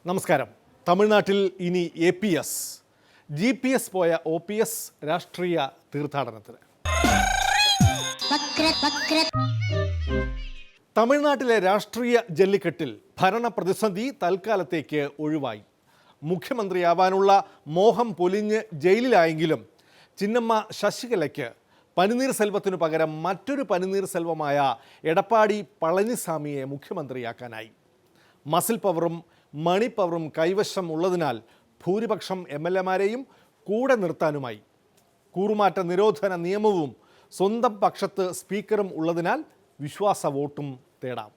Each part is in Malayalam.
നമസ്കാരം. തമിഴ്നാട്ടിൽ ഇനി APS, GPS പോയ OPS രാഷ്ട്രീയ തീർത്ഥാടനത്തിന്. തമിഴ്നാട്ടിലെ രാഷ്ട്രീയ ജല്ലിക്കെട്ടിൽ ഭരണ പ്രതിസന്ധി തൽക്കാലത്തേക്ക് ഒഴിവായി. മുഖ്യമന്ത്രിയാവാനുള്ള മോഹം പൊലിഞ്ഞ് ജയിലിലായെങ്കിലും ചിന്നമ്മ ശശികലയ്ക്ക് പനിനീർ സെൽവത്തിനു പകരം മറ്റൊരു പനിനീർ സെൽവമായ എടപ്പാടി പളനിസ്വാമിയെ മുഖ്യമന്ത്രിയാക്കാനായി. മസിൽ പവറും മണി പവറും കൈവശം ഉള്ളതിനാൽ ഭൂരിപക്ഷം MLA-മാരെയും കൂടെ നിർത്താനുമായി. കൂറുമാറ്റ നിരോധന നിയമവും സ്വന്തം പക്ഷത്ത് സ്പീക്കറും ഉള്ളതിനാൽ വിശ്വാസ വോട്ടും തേടാം.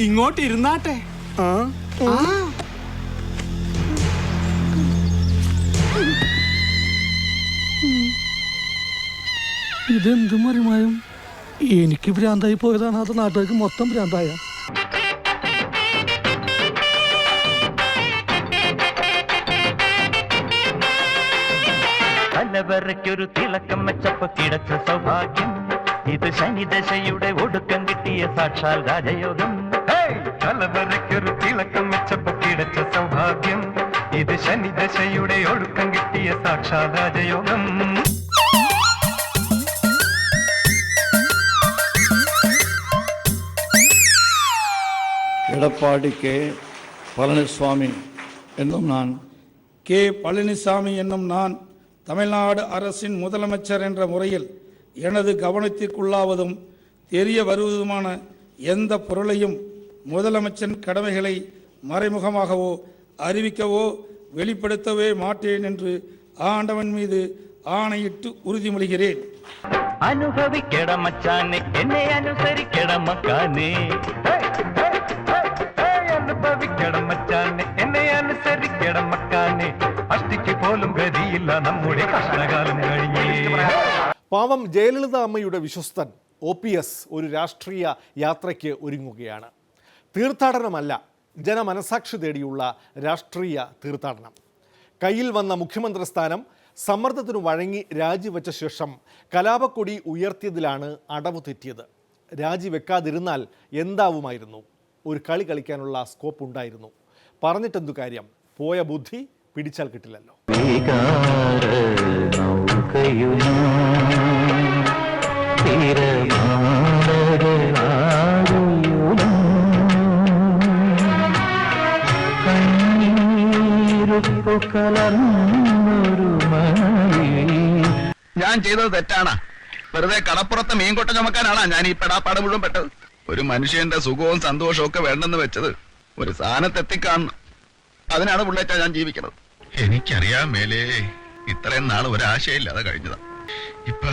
ഇങ്ങോട്ട് ഇരുന്നാട്ടെ. ഇതെന്ത് മറിമായും? എനിക്ക് ഭ്രാന്തായി പോയതാണ്, അത് നാട്ടുകാർക്ക് മൊത്തം ഭ്രാന്തായ. തലവരയ്ക്കൊരു തിളക്കം വെച്ചപ്പോ കിടച്ച സൗഭാഗ്യം, ഇത് ശനിദശയുടെ ഒടുക്കം കിട്ടിയ സാക്ഷാൽ രാജയോഗം. തലവരയ്ക്കൊരു തിളക്കം വെച്ചപ്പോ കിടച്ച സൗഭാഗ്യം, ഇത് ശനിദശയുടെ ഒടുക്കം കിട്ടിയ സാക്ഷാൽ രാജയോഗം. எடப்பாடி பழனிசாமி என்னும் நான் பழனிசாமி என்னும் நான் தமிழ்நாடு அரசின் முதலமைச்சர் என்ற முறையில் எனது கவனத்திற்குள்ளாவதும் தெரிய வருவதுமான எந்த பொருளையும் முதலமைச்சரின் கடமைகளை மறைமுகமாகவோ அறிவிக்கவோ வெளிப்படுத்தவே மாட்டேன் என்று ஆண்டவன் மீது ஆணையிட்டு உறுதிமொழிகிறேன். അനുഭവിക്കട മച്ചാനെ, എന്നെ അനുസരിക്കട മക്കാനെ. അനുഭവിക്കട മച്ചാനെ, എന്നെ അനുസരിക്കട മക്കാനെ. അഷ്ടിക്ക് പോലും ഗതിയില്ല നമ്മുടെ കഷ്ടകാലം കഴിഞ്ഞേ. പാവം ജയലളിത അമ്മയുടെ വിശ്വസ്തൻ OPS ഒരു രാഷ്ട്രീയ യാത്രയ്ക്ക് ഒരുങ്ങുകയാണ്. തീർത്ഥാടനമല്ല, ജനമനസാക്ഷി തേടിയുള്ള രാഷ്ട്രീയ തീർത്ഥാടനം. കയ്യിൽ വന്ന മുഖ്യമന്ത്രി സ്ഥാനം സമ്മർദ്ദത്തിനു വഴങ്ങി രാജിവെച്ച ശേഷം കലാപക്കൊടി ഉയർത്തിയതിലാണ് അടവ് തെറ്റിയത്. രാജിവെക്കാതിരുന്നാൽ എന്താവുമായിരുന്നു? ഒരു കളി കളിക്കാനുള്ള സ്കോപ്പ് ഉണ്ടായിരുന്നു. പറഞ്ഞിട്ടെന്തു കാര്യം? പോയ ബുദ്ധി പിടിച്ചാൽ കിട്ടില്ലല്ലോ. ഞാൻ ചെയ്തത് തെറ്റാണ്. വെറുതെ കടപ്പുറത്തെ മീൻകൊട്ട ചുമക്കാനാണ് ഞാൻ ഈ പെടാപ്പാട് മുഴുവൻ പെട്ടത്. ഒരു മനുഷ്യന്റെ സുഖവും സന്തോഷവും ഒക്കെ വേണ്ടെന്ന് വെച്ചത് ഒരു സ്ഥാനത്തെത്തിക്കാണണം. അതിനാണ് പുള്ളേറ്റ ഞാൻ ജീവിക്കുന്നത്. എനിക്കറിയാൻ മേലേ ഇത്രയും നാൾ ഒരാശയില്ലാതെ കഴിഞ്ഞതാ. ഇപ്പൊ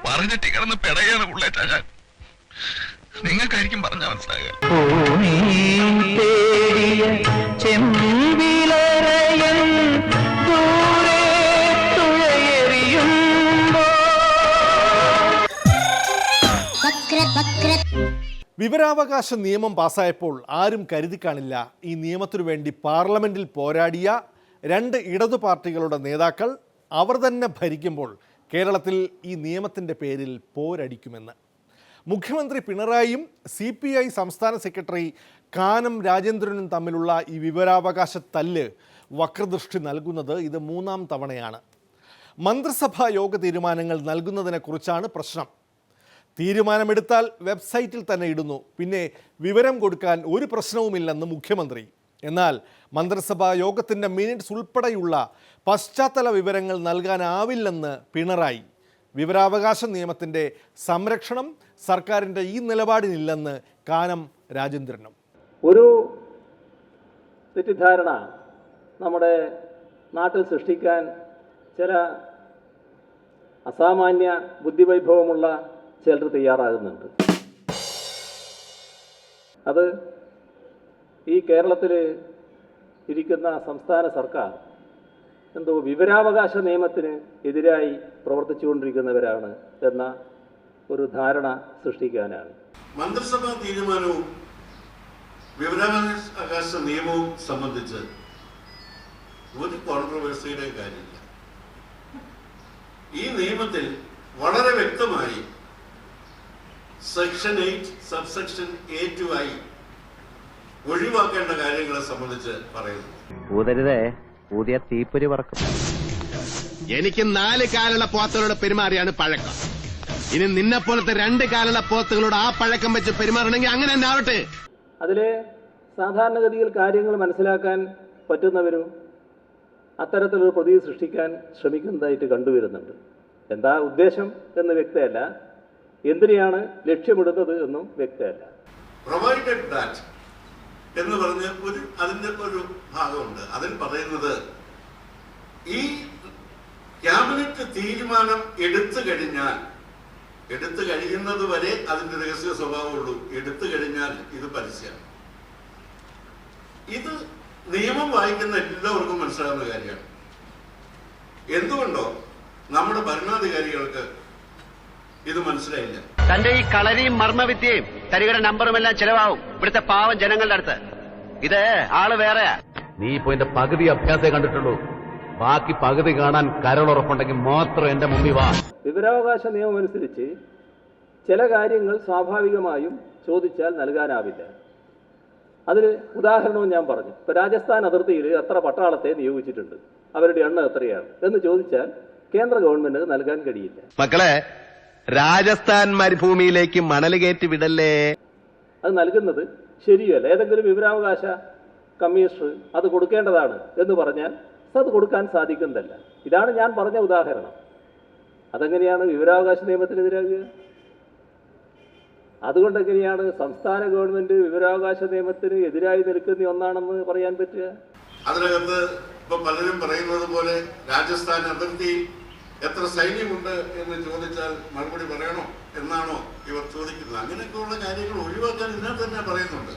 പറഞ്ഞിട്ട് കിടന്ന് പെടയാണ് പുള്ളേറ്റ ഞാൻ. നിങ്ങൾക്കായിരിക്കും പറഞ്ഞാൽ മനസ്സിലാകുക. വിവരാവകാശ നിയമം പാസ്സായപ്പോൾ ആരും കരുതി കാണില്ല ഈ നിയമത്തിനു വേണ്ടി പാർലമെന്റിൽ പോരാടിയ 2 ഇടതു പാർട്ടികളുടെ നേതാക്കൾ അവർ തന്നെ ഭരിക്കുമ്പോൾ കേരളത്തിൽ ഈ നിയമത്തിൻ്റെ പേരിൽ പോരടിക്കുമെന്ന്. മുഖ്യമന്ത്രി പിണറായിയും CPI സംസ്ഥാന സെക്രട്ടറി കാനം രാജേന്ദ്രനും തമ്മിലുള്ള ഈ വിവരാവകാശ തല്ല് വക്രദൃഷ്ടി നൽകുന്നത് ഇത് 3ാം തവണയാണ്. മന്ത്രിസഭാ യോഗ തീരുമാനങ്ങൾ നൽകുന്നതിനെക്കുറിച്ചാണ് പ്രശ്നം. തീരുമാനമെടുത്താൽ വെബ്സൈറ്റിൽ തന്നെ ഇടുന്നു, പിന്നെ വിവരം കൊടുക്കാൻ ഒരു പ്രശ്നവുമില്ലെന്ന് മുഖ്യമന്ത്രി. എന്നാൽ മന്ത്രിസഭാ യോഗത്തിൻ്റെ മിനിറ്റ്സ് ഉൾപ്പെടെയുള്ള പശ്ചാത്തല വിവരങ്ങൾ നൽകാനാവില്ലെന്ന് പിണറായി. വിവരാവകാശ നിയമത്തിൻ്റെ സംരക്ഷണം സർക്കാരിൻ്റെ ഈ നിലപാടിനില്ലെന്ന് കാനം രാജേന്ദ്രനും. ഒരു തെറ്റിദ്ധാരണ നമ്മുടെ നാട്ടിൽ സൃഷ്ടിക്കാൻ ചില അസാമാന്യ ബുദ്ധിവൈഭവമുള്ള ചിലർ തയ്യാറാകുന്നുണ്ട്. അത് ഈ കേരളത്തിൽ ഇരിക്കുന്ന സംസ്ഥാന സർക്കാർ എന്തോ വിവരാവകാശ നിയമത്തിന് എതിരായി പ്രവർത്തിച്ചുകൊണ്ടിരിക്കുന്നവരാണ് എന്ന ഒരു ധാരണ സൃഷ്ടിക്കാനാണ്. മന്ത്രിസഭാ തീരുമാനവും വിവരാവകാശ വിവരാവകാശ നിയമവും സംബന്ധിച്ച് ഒരു കോൺട്രവേഴ്സിയുടെ കാര്യമില്ല. ഈ നിയമത്തിൽ വളരെ വ്യക്തമായി section 8 subsection A to I ഒഴിവാക്കേണ്ട കാര്യങ്ങളെ സംബന്ധിച്ച് പറയുന്നു. ഊതരുതേ, ഊതിയ തീപ്പൊരി പറക്കും. എനിക്ക് 4 കാലുള്ള പോത്തുകളോട് പെരുമാറിയാണ് പഴക്കം. ഇനി നിന്നെ പോലത്തെ 2 കാലുള്ള പോത്തുകളോട് ആ പഴക്കം വെച്ച് പെരുമാറണമെങ്കിൽ അങ്ങനെ തന്നെ ആവട്ടെ. അതിലെ സാധാരണഗതിയിൽ കാര്യങ്ങൾ മനസ്സിലാക്കാൻ പറ്റുന്നവരും അത്തരത്തിലൊരു പ്രതീതി സൃഷ്ടിക്കാൻ ശ്രമിക്കുന്നതായിട്ട് കണ്ടുവരുന്നുണ്ട്. എന്താ ഉദ്ദേശം എന്ന് വ്യക്തമല്ല, എന്തിനെയാണ് ലക്ഷ്യമിടുന്നത് എന്നും വ്യക്തമല്ല. പ്രൊവൈഡഡ് ദാറ്റ് എന്ന് പറഞ്ഞ് അതിന്റെ ഒരു ഭാഗമുണ്ട്. അതിൽ പറയുന്നത് ഈ ക്യാബിനറ്റ് തീരുമാനം എടുത്തു കഴിയുന്നത് വരെ അതിന്റെ രഹസ്യ സ്വഭാവമുള്ളൂ. എടുത്തു കഴിഞ്ഞാൽ ഇത് പരസ്യമാണ്. ഇത് നിയമം വായിക്കുന്ന എല്ലാവർക്കും മനസ്സിലാവുന്ന കാര്യമാണ്. എന്തുകൊണ്ടോ നമ്മുടെ ഭരണാധികാരികൾക്ക് ഇത് മനസ്സിലായില്ല. തന്റെ ഈ കളരിയും മർമ്മവിദ്യയും തരികയുടെ നമ്പറുമെല്ലാം ചെലവാവും ഇവിടുത്തെ പാവം ജനങ്ങളുടെ അടുത്ത്. ഇത് ആള് വേറെയാ. നീ ഇപ്പൊ എന്റെ പകുതി അഭ്യാസേ കണ്ടിട്ടുള്ളൂ. ബാക്കി പകുതി കാണാൻ കരളുറപ്പുണ്ടെങ്കിൽ മാത്രം എന്റെ മുമ്പിൽ വാ. വിവരാവകാശ നിയമം അനുസരിച്ച് ചില കാര്യങ്ങൾ സ്വാഭാവികമായും ചോദിച്ചാൽ നൽകാനാവില്ല. അതിന് ഉദാഹരണവും ഞാൻ പറഞ്ഞു. ഇപ്പൊ രാജസ്ഥാൻ അതിർത്തിയിൽ എത്ര പട്ടാളത്തെ നിയോഗിച്ചിട്ടുണ്ട്, അവരുടെ എണ്ണം എത്രയാണ് എന്ന് ചോദിച്ചാൽ കേന്ദ്ര ഗവൺമെന്റ് നൽകാൻ കഴിയില്ല. മക്കളെ, രാജസ്ഥാൻ മരുഭൂമിയിലേക്ക് മണൽ കയറ്റി വിടല്ലേ. അത് നൽകുന്നത് ശരിയല്ല. ഏതെങ്കിലും വിവരാവകാശ കമ്മീഷണർ അത് കൊടുക്കേണ്ടതാണ് എന്ന് പറഞ്ഞാൽ അത് കൊടുക്കാൻ സാധിക്കുന്നതല്ല. ഇതാണ് ഞാൻ പറഞ്ഞ ഉദാഹരണം. അതെങ്ങനെയാണ് വിവരാവകാശ നിയമത്തിനെതിരാകുക? അതുകൊണ്ട് എങ്ങനെയാണ് സംസ്ഥാന ഗവൺമെന്റ് വിവരാവകാശ നിയമത്തിന് എതിരായി നിൽക്കുന്ന ഒന്നാണെന്ന് പറയാൻ പറ്റുക? അതിനകത്ത് ഇപ്പൊ പലരും പറയുന്നത് പോലെ രാജസ്ഥാൻ അതിർത്തിയിൽ എത്ര സൈന്യമുണ്ട് എന്ന് ചോദിച്ചാൽ മറുപടി പറയണോ എന്നാണോ ഇവർ ചോദിക്കുന്നത്? അങ്ങനെയൊക്കെയുള്ള കാര്യങ്ങൾ ഒഴിവാക്കാൻ ഇതിനകത്ത് തന്നെ പറയുന്നുണ്ട്.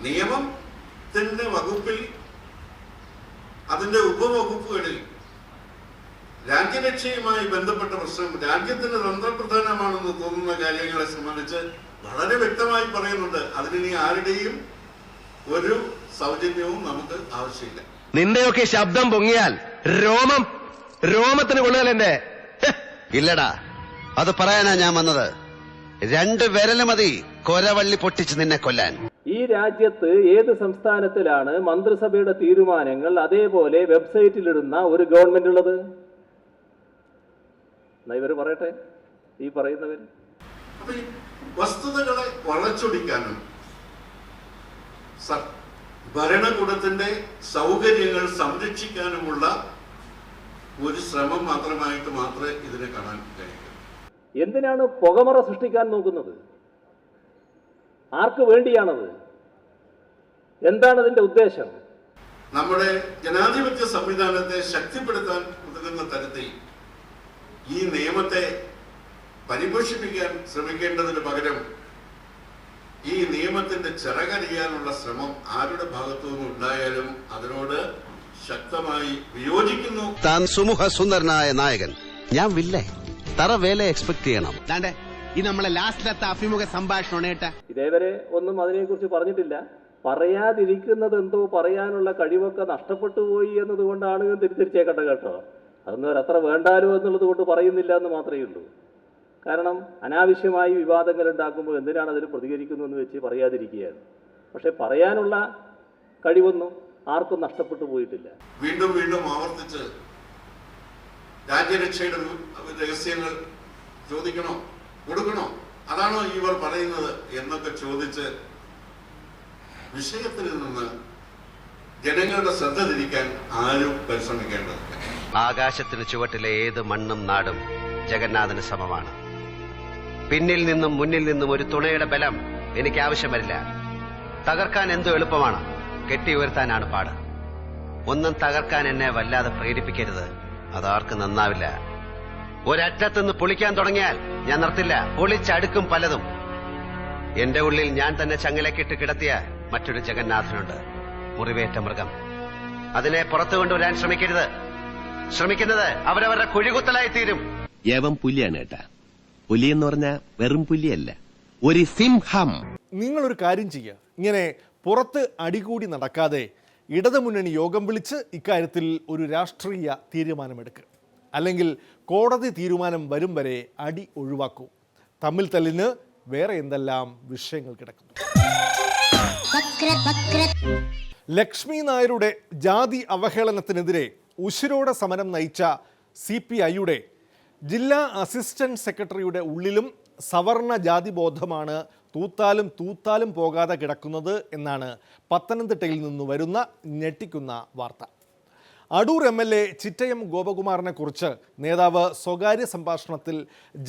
നിയമത്തിന്റെ വകുപ്പിൽ അതിന്റെ ഉപവകുപ്പുകളിൽ രാജ്യരക്ഷയുമായി ബന്ധപ്പെട്ട പ്രശ്നം, രാജ്യത്തിന് തന്ത്രപ്രധാനമാണെന്ന് തോന്നുന്ന കാര്യങ്ങളെ സംബന്ധിച്ച് വളരെ വ്യക്തമായി പറയുന്നുണ്ട്. അതിനി ആരുടെയും ഒരു സൗജന്യവും നമുക്ക് ആവശ്യമില്ല. നിന്റെയൊക്കെ ശബ്ദം പൊങ്ങിയാൽ രോമത്തിന് കൊള്ളുകയല്ലേ? ഇല്ലടാ, അത് പറയാനാ ഞാൻ വന്നത്. 2 വിരല് മതി കൊരവള്ളി പൊട്ടിച്ച് നിന്നെ കൊല്ലാൻ. ഈ രാജ്യത്ത് ഏത് സംസ്ഥാനത്തിലാണ് മന്ത്രിസഭയുടെ തീരുമാനങ്ങൾ അതേപോലെ വെബ്സൈറ്റിലിടുന്ന ഒരു ഗവൺമെന്റ് ഉള്ളത്? എന്നാ ഇവര് പറയട്ടെ, ഈ പറയുന്നവർ. അപ്പൊ ഈ വസ്തുതകളെ വളച്ചൊടിക്കാനും ഭരണകൂടത്തിന്റെ സൗകര്യങ്ങൾ സംരക്ഷിക്കാനുമുള്ള ഒരു ശ്രമം മാത്രമേ ഇതിനെ കാണാൻ കഴിയൂ. എന്തിനാണ് പുകമറ സൃഷ്ടിക്കാൻ നോക്കുന്നത്? ആർക്ക് വേണ്ടിയാണത്? എന്താണ് അതിന്റെ ഉദ്ദേശം? നമ്മുടെ ജനാധിപത്യ സംവിധാനത്തെ ശക്തിപ്പെടുത്താൻ ഉതകുന്ന തരത്തിൽ ഈ നിയമത്തെ പരിപോഷിപ്പിക്കാൻ ശ്രമിക്കേണ്ടതിന് പകരം ഈ നിയമത്തിന്റെ ചിറകരിയാനുള്ള ശ്രമം ആരുടെ ഭാഗത്തു നിന്നും ഉണ്ടായാലും അതിനോട് ശക്തമായി വിയോജിക്കുന്നു. താൻ സുമുഖ സുന്ദരനായ നായകൻ, ഞാൻ വില്ലേ തറ വേല എക്സ്പെക്ട് ചെയ്യണം. ഇത് നമ്മളെ ലാസ്റ്റിലത്തെ അഭിമുഖ സംഭാഷണം ഏട്ടാ. ഇതേവരെ ഒന്നും അതിനെക്കുറിച്ച് പറഞ്ഞിട്ടില്ല. പറയാതിരിക്കുന്നത് എന്തോ പറയാനുള്ള കഴിവൊക്കെ നഷ്ടപ്പെട്ടു പോയി എന്നതുകൊണ്ടാണ് തിരിച്ചേക്കട്ടെ കേട്ടോ. അതൊന്നും അത്ര വേണ്ടാലോ എന്നുള്ളത് കൊണ്ട് പറയുന്നില്ല എന്ന് മാത്രമേ ഉള്ളൂ. കാരണം അനാവശ്യമായി വിവാദങ്ങൾ ഉണ്ടാക്കുമ്പോൾ എന്തിനാണ് അതിന് പ്രതികരിക്കുന്നു എന്ന് വെച്ച് പറയാതിരിക്കുകയാണ്. പക്ഷെ പറയാനുള്ള കഴിവൊന്നും ആർക്കും നഷ്ടപ്പെട്ടു പോയിട്ടില്ല. വീണ്ടും വീണ്ടും ആവർത്തിച്ച് രാജ്യരക്ഷയുടെ രഹസ്യങ്ങൾ ചോദിക്കണോ, കൊടുക്കണോ, അതാണോ ഇവർ പറയുന്നത് എന്നൊക്കെ ചോദിച്ച് വിഷയത്തിൽ നിന്ന് ജനങ്ങളുടെ ശ്രദ്ധ തിരിക്കാൻ ആരും പരിശ്രമിക്കേണ്ടതില്ല. ആകാശത്തിന് ചുവട്ടിലെ ഏത് മണ്ണും നാടും ജഗന്നാഥന് സമമാണ്. പിന്നിൽ നിന്നും മുന്നിൽ നിന്നും ഒരു തുണയുടെ ബലം എനിക്ക് ആവശ്യം വരില്ല. തകർക്കാൻ എന്തോ എളുപ്പമാണ്, കെട്ടി ഉയർത്താനാണ് പാട്. ഒന്നും തകർക്കാൻ എന്നെ വല്ലാതെ പ്രേരിപ്പിക്കരുത്, അതാർക്കും നന്നാവില്ല. ഒരറ്റത്തുനിന്ന് പൊളിക്കാൻ തുടങ്ങിയാൽ ഞാൻ നിർത്തില്ല, പൊളിച്ചടുക്കും പലതും. എന്റെ ഉള്ളിൽ ഞാൻ തന്നെ ചങ്ങലക്കിട്ട് കിടത്തിയ മറ്റൊരു ജഗന്നാഥനുണ്ട്, മുറിവേറ്റ മൃഗം. അതിനെ പുറത്തു കൊണ്ടുവരാൻ ശ്രമിക്കരുത്. ശ്രമിക്കുന്നത് അവരവരുടെ കുഴികുത്തലായി തീരും. യവൻ പുലിയാണ് കേട്ടാ. പുലി എന്ന് പറഞ്ഞാൽ വെറും പുലിയല്ല, ഒരു സിംഹം. നിങ്ങളൊരു കാര്യം ചെയ്യുക, ഇങ്ങനെ പുറത്ത് അടികൂടി നടക്കാതെ ഇടതുമുന്നണി യോഗം വിളിച്ച് ഇക്കാര്യത്തിൽ ഒരു രാഷ്ട്രീയ തീരുമാനമെടുക്കുക. അല്ലെങ്കിൽ കോടതി തീരുമാനം വരും വരെ അടി ഒഴിവാക്കൂ. തമ്മിൽ തല്ലിന് വേറെ എന്തെല്ലാം വിഷയങ്ങൾ കിടക്കുന്നു. ലക്ഷ്മി നായരുടെ ജാതി അവഹേളനത്തിനെതിരെ ഉശിരോടെ സമരം നയിച്ച CPIയുടെ ജില്ലാ അസിസ്റ്റന്റ് സെക്രട്ടറിയുടെ ഉള്ളിലും സവർണ ജാതിബോധമാണ് തൂത്താലും പോകാതെ കിടക്കുന്നത് എന്നാണ് പത്തനംതിട്ടയിൽ നിന്ന് വരുന്ന ഞെട്ടിക്കുന്ന വാർത്ത. അടൂർ MLA ചിറ്റയം ഗോപകുമാറിനെ കുറിച്ച് നേതാവ് സ്വകാര്യ സംഭാഷണത്തിൽ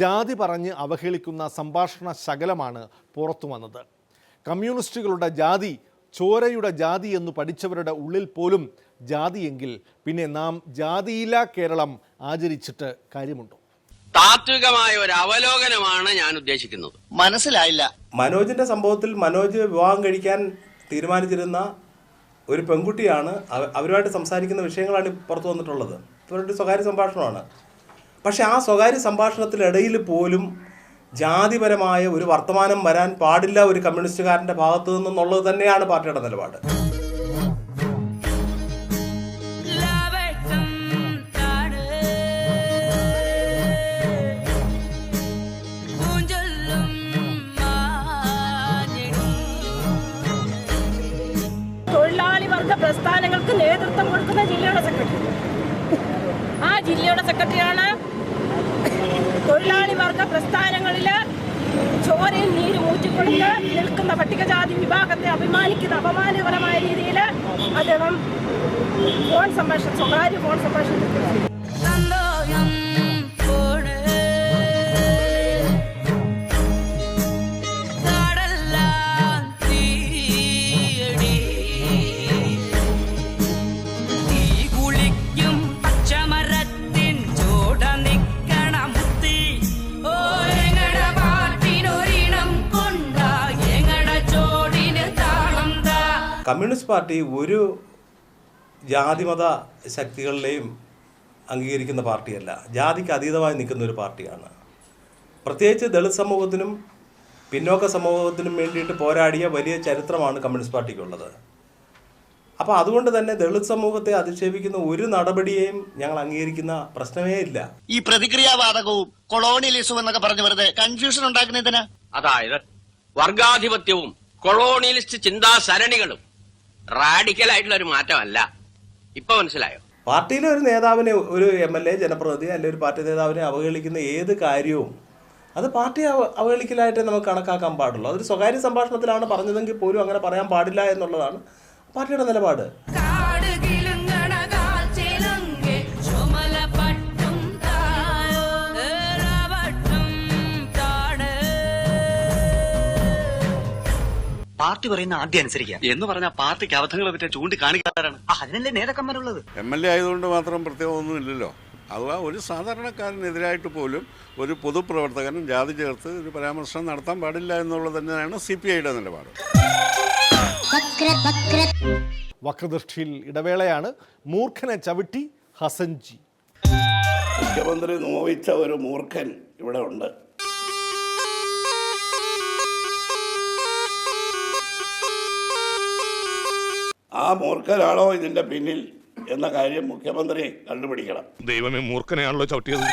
ജാതി പറഞ്ഞ് അവഹേളിക്കുന്ന സംഭാഷണ ശകലമാണ് പുറത്തു വന്നത്. കമ്മ്യൂണിസ്റ്റുകളുടെ ജാതി ചോരയുടെ ജാതി എന്ന് പഠിച്ചവരുടെ ഉള്ളിൽ പോലും ജാതിയെങ്കിൽ പിന്നെ നാം ജാതിയില്ലാ കേരളം ആചരിച്ചിട്ട് കാര്യമുണ്ടോ? താത്വികമായ ഒരു അവലോകനമാണ് ഞാൻ ഉദ്ദേശിക്കുന്നത്. മനസ്സിലായില്ല. മനോജിന്റെ സംഭവത്തിൽ മനോജ് വിവാഹം കഴിക്കാൻ തീരുമാനിച്ചിരുന്ന ഒരു പെൺകുട്ടിയാണ്. അവരുമായിട്ട് സംസാരിക്കുന്ന വിഷയങ്ങളാണ് പുറത്തു വന്നിട്ടുള്ളത്. ഇവരുടെ സ്വകാര്യ സംഭാഷണമാണ്. പക്ഷെ ആ സ്വകാര്യ സംഭാഷണത്തിനിടയിൽ പോലും ജാതിപരമായ ഒരു വർത്തമാനം വരാൻ പാടില്ല ഒരു കമ്മ്യൂണിസ്റ്റുകാരൻ്റെ ഭാഗത്തു നിന്നുള്ളത് തന്നെയാണ് പാർട്ടിയുടെ നിലപാട്. തൊഴിലാളി വർഗ പ്രസ്ഥാനങ്ങൾക്ക് നേതൃത്വം കൊടുക്കുന്ന ജില്ലയുടെ സെക്രട്ടറി, ആ ജില്ലയുടെ സെക്രട്ടറിയാണ് തൊഴിലാളി വർഗ പ്രസ്ഥാനങ്ങളില് ചോരയും നീരും ഊറ്റിക്കൊടുത്ത് നിൽക്കുന്ന പട്ടികജാതി വിഭാഗത്തെ അപമാനിക്കുന്ന അപമാനകരമായ രീതിയിൽ അദ്ദേഹം സ്വകാര്യ ഫോൺ സംഭാഷണം കമ്മ്യൂണിസ്റ്റ് പാർട്ടി ഒരു ജാതിമത ശക്തികളിലെയും അംഗീകരിക്കുന്ന പാർട്ടിയല്ല. ജാതിക്ക് അതീതമായി നിൽക്കുന്ന ഒരു പാർട്ടിയാണ്. പ്രത്യേകിച്ച് ദളിത് സമൂഹത്തിനും പിന്നോക്ക സമൂഹത്തിനും വേണ്ടിയിട്ട് പോരാടിയ വലിയ ചരിത്രമാണ് കമ്മ്യൂണിസ്റ്റ് പാർട്ടിക്കുള്ളത്. അപ്പോൾ അതുകൊണ്ട് തന്നെ ദളിത് സമൂഹത്തെ അധിക്ഷേപിക്കുന്ന ഒരു നടപടിയെയും ഞങ്ങൾ അംഗീകരിക്കുന്ന പ്രശ്നമേ ഇല്ല. ഈ പ്രതിക്രിയാവാദകവും കൊളോണിയലിസവും എന്നൊക്കെ പറഞ്ഞു വെറുതെ കൺഫ്യൂഷൻ ഉണ്ടാക്കുന്നതിന്, അതായത് വർഗാധിപത്യവും കൊളോണിയലിസ്റ്റ് ചിന്താസരണികളും റാഡിക്കൽ ആയിട്ടുള്ള ഒരു മാറ്റമല്ല. ഇപ്പൊ മനസ്സിലായോ? പാർട്ടിയിലെ ഒരു നേതാവിനെ, ഒരു MLA ജനപ്രതിനിധി അല്ലെങ്കിൽ ഒരു പാർട്ടി നേതാവിനെ അവഹേളിക്കുന്ന ഏത് കാര്യവും അത് പാർട്ടി അവഹേളിക്കലായിട്ട് നമുക്ക് കണക്കാക്കാൻ പാടുള്ളൂ. അതൊരു സ്വകാര്യ സംഭാഷണത്തിലാണ് പറഞ്ഞതെങ്കിൽ പോലും അങ്ങനെ പറയാൻ പാടില്ല എന്നുള്ളതാണ് പാർട്ടിയുടെ നിലപാട്. പാർട്ടി പറയുന്ന ആദ്യം അനുസരിക്കുക എന്ന് പറഞ്ഞാൽ പാർട്ടിക്ക് അബദ്ധങ്ങളെ പറ്റി ചൂണ്ടിക്കാണിക്കാറാണ്. അതിനല്ലേ നേതാക്കന്മാരുള്ളത്. MLA ആയതുകൊണ്ട് മാത്രം പ്രത്യേകമൊന്നും ഇല്ലല്ലോ. അഥവാ ഒരു സാധാരണക്കാരനെതിരായിട്ട് പോലും ഒരു പൊതുപ്രവർത്തകനും ജാതി ചേർത്ത് ഒരു പരാമർശം നടത്താൻ പാടില്ല എന്നുള്ളത് തന്നെയാണ് CPIയുടെ നിലപാട്. വക്രദൃഷ്ടിയിൽ ഇടവേളയാണ്. മൂർഖനെ ചവിട്ടി ഹസൻജി. മുഖ്യമന്ത്രി നോവിച്ച ഒരു മൂർഖൻ ഇവിടെ ഉണ്ട്. ആ മൂർഖനാണോ ഇതിന്റെ പിന്നിൽ എന്ന കാര്യം മുഖ്യമന്ത്രി കണ്ടുപിടിക്കണം. ദൈവമേ, മൂർഖനെയാണല്ലോ ചവിട്ടിയത്.